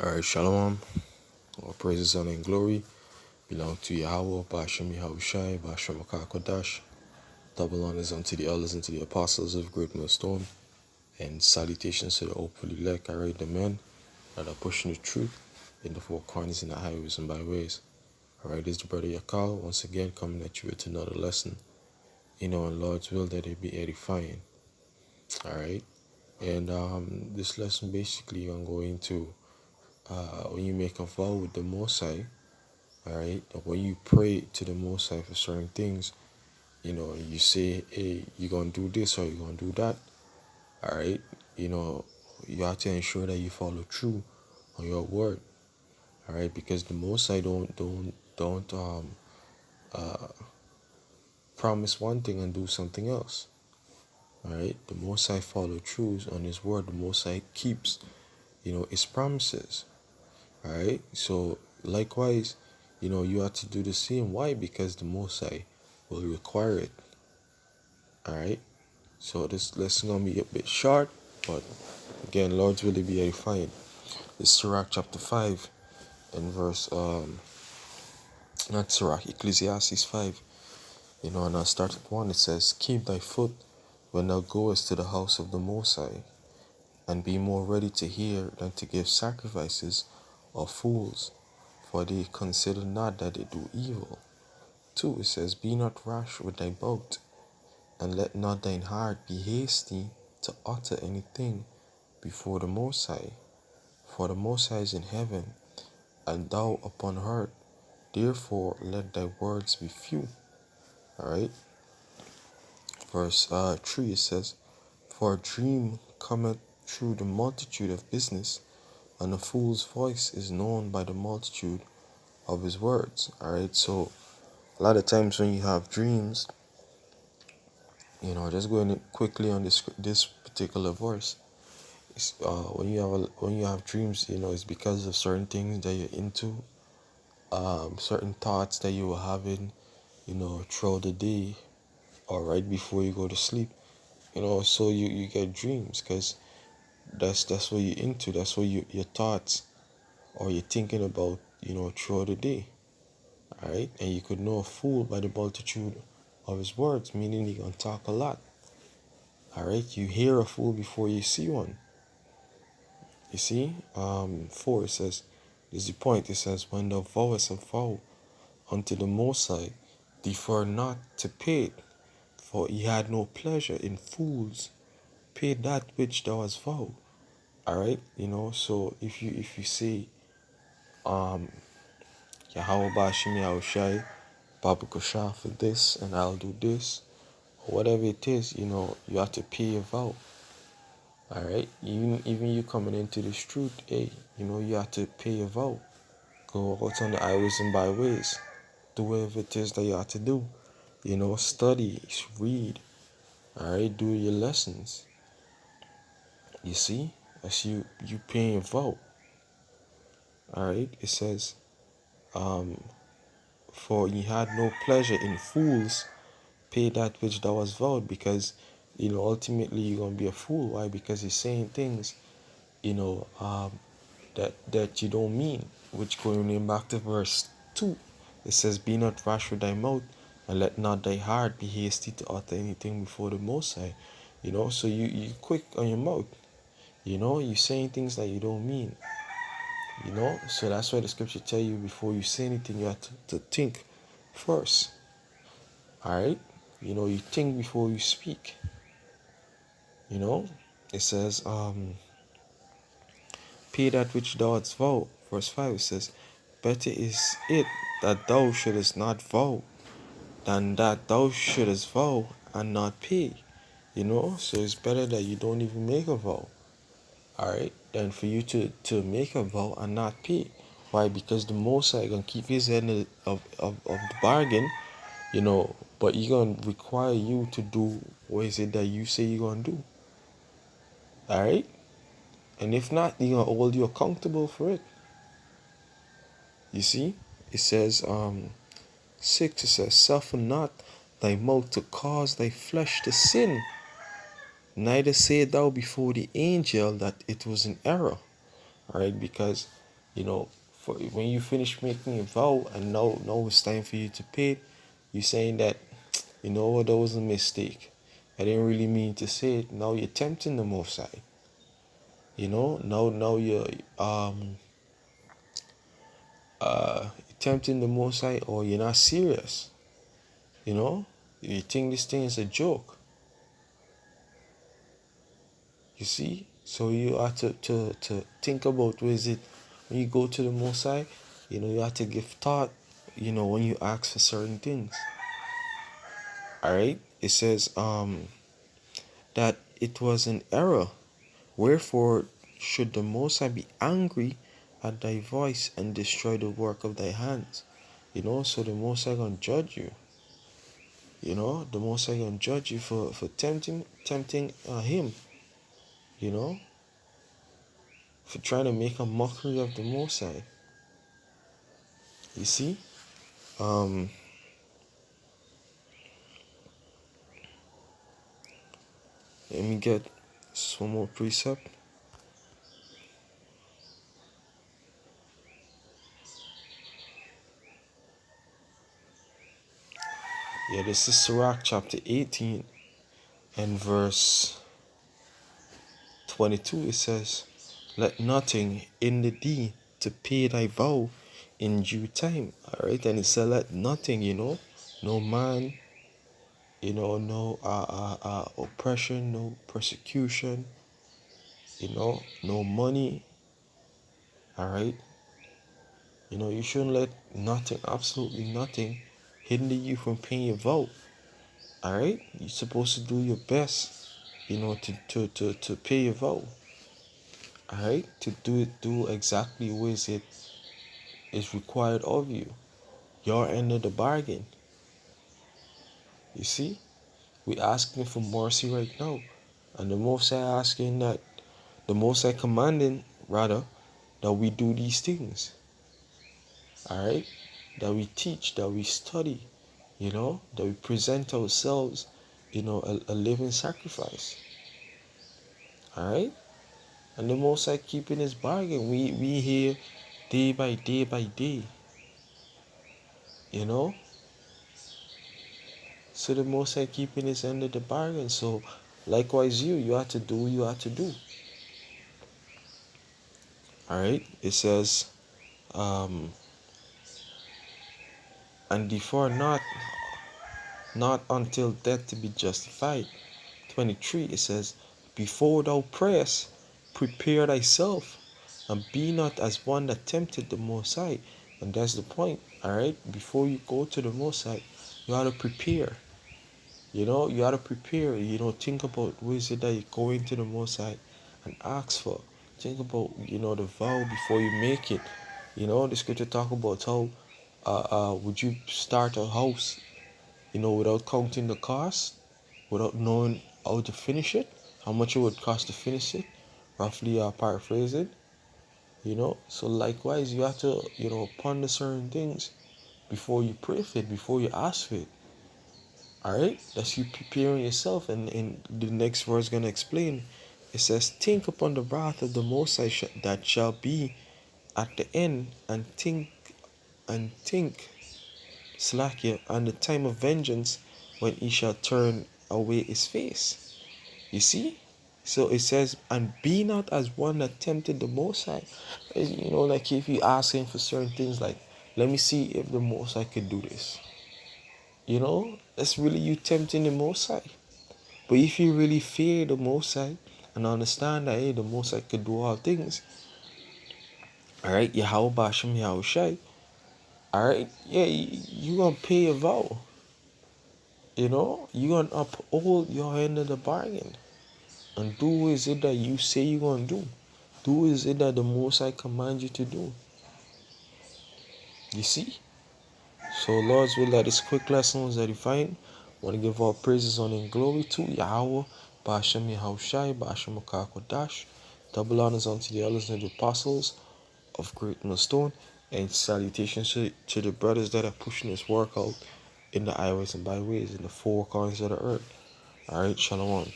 Alright, Shalom. All praises, honor, and glory belong to Yahweh, Bashem Yahushai, Bashem Kodash. Double honors unto the elders and to the apostles of Great Millstone, and salutations to the hopefully elect, alright, the men that are pushing the truth in the four corners and the highways and byways. Alright, this is the brother Yakal, once again coming at you with another lesson. In Lord's will that it be edifying. Alright, and this lesson basically I'm going to when you make a vow with the Most High, alright, when you pray to the Most High for certain things, you say, hey, you're gonna do this or you're gonna do that, alright, you have to ensure that you follow through on your word, alright, because the Most High don't promise one thing and do something else, alright. The Most High follow through on His word. The Most High keeps, His promises, alright. So likewise, you have to do the same. Why? Because the Most High will require it. Alright. So this lesson gonna be a bit short, but again, Lord's will be edifying. It's Sirach chapter 5 and verse not Sirach, Ecclesiastes 5. And I start at 1. It says, keep thy foot when thou goest to the house of the Most High, and be more ready to hear than to give sacrifices of fools, for they consider not that they do evil. 2. It says, be not rash with thy mouth, and let not thine heart be hasty to utter anything before the Most High. For the Most High is in heaven, and thou upon earth. Therefore let thy words be few. Alright. Verse 3, it says, for a dream cometh through the multitude of business, and a fool's voice is known by the multitude of his words. Alright, so a lot of times when you have dreams, just going quickly on this particular verse, when you have dreams, it's because of certain things that you're into, certain thoughts that you were having, throughout the day or right before you go to sleep, so you get dreams because that's what you're into, that's what your thoughts or you're thinking about, throughout the day. All right, and you could know a fool by the multitude of his words, meaning he gonna talk a lot. All right, you hear a fool before you see one. You see, 4, it says, this is the point. It says, when thou vowest a vow unto the Most High, defer not to pay it, for he had no pleasure in fools. Pay that which thou hast vowed. All right, so if you say, Yahweh Bashim Yahushai, Baba Kusha for this, and I'll do this, or whatever it is, you have to pay a vow. Alright, even you coming into this truth, hey, you have to pay a vow. Go out on the highways and byways. Do whatever it is that you have to do. Study, read. Alright, do your lessons. You see? As you paying a vow. Alright, it says, for ye had no pleasure in fools, pay that which thou hast vowed, because ultimately you're gonna be a fool. Why? Because he's saying things that you don't mean. Which, going back to verse 2, it says, be not rash with thy mouth, and let not thy heart be hasty to utter anything before the Most High. So you quick on your mouth. You saying things that you don't mean. So that's why the scripture tell you, before you say anything, you have to think first. Alright, you think before you speak. It says, pay that which thou hast vowed. Verse 5, it says, better is it that thou shouldest not vow, than that thou shouldest vow and not pay. So it's better that you don't even make a vow. Alright, than for you to make a vow and not pay. Why? Because the Most High gonna keep his end of the bargain, but he gonna require you to do what is it that you say you're gonna do. Alright? And if not, he gonna hold you accountable for it. You see? It says, 6, it says, suffer not thy mouth to cause thy flesh to sin, neither say thou before the angel that it was an error. Alright, because You know, for when you finish making a vow and now it's time for you to pay, you're saying that, you know what, that was a mistake. I didn't really mean to say it. Now you're tempting the Most High. You know, now you're tempting the Most High, or you're not serious. You know, you think this thing is a joke. You see, so you have to think about, what is it when you go to the Most High. You know, you have to give thought. You know, when you ask for certain things. All right, it says that it was an error. Wherefore should the Most High be angry at thy voice and destroy the work of thy hands? You know, so the Most High gonna judge you. You know, the Most High gonna judge you for tempting him. You know, for trying to make a mockery of the Most High. You see, um, let me get some more precept. Yeah, this is Sirach chapter 18 and verse 22. It says, let nothing hinder thee to pay thy vow in due time. Alright, and it said, let nothing, you know, no man, you know, no oppression, no persecution, you know, no money. Alright, you know, you shouldn't let nothing, absolutely nothing, hinder you from paying your vow. Alright, you're supposed to do your best, you know, to pay your vow. Alright, to do exactly what is required of you. Your end of the bargain. You see, we asking for mercy right now, and the Most High asking that, the Most High commanding rather, that we do these things. All right, that we teach, that we study, you know, that we present ourselves, you know, a living sacrifice. All right, and the Most High keeping His bargain. We here day by day by day. You know, so the Most High keeping His end of the bargain. So likewise, you have to do what you have to do. All right, it says, um, and before not until death to be justified. 23, it says, before thou prayest, prepare thyself, and be not as one that tempted the Most High. And that's the point. All right, before you go to the Most High, you ought to prepare. You know, you ought to prepare. You know, think about what is it that you're going to the Most High and ask for. Think about, you know, the vow before you make it. You know, the scripture talk about how would you start a house, you know, without counting the cost, without knowing how to finish it, how much it would cost to finish it, roughly paraphrase it, you know. So likewise, you have to, you know, ponder certain things before you pray for it, before you ask for it. All right, that's you preparing yourself, and the next verse gonna explain. It says, think upon the wrath of the Most High that shall be at the end, and think slack you on the time of vengeance, when he shall turn away his face. You see? So it says, and be not as one that tempted the Most High. You know, like if you ask him for certain things, like, let me see if the Most High could do this. You know, that's really you tempting the Most High. But if you really fear the Most High and understand that, hey, the Most High could do all things, all right, Yahweh Bashem Yahweh Shai, all right, yeah, you gonna pay a vow. You know, you gonna uphold your end of the bargain and do what is it that you say you're gonna do. Do what is it that the Most High command you to do. You see? So Lord's will, that is quick lessons that you find. Want to give all praises, honor, and glory to Yahweh, Ba'ashem Yahushai, Ba'ashem Akakodash. Double honors unto the elders and the apostles of Great Millstone, and salutations to the brothers that are pushing this work out in the highways and byways, in the four corners of the earth. Alright, shalom.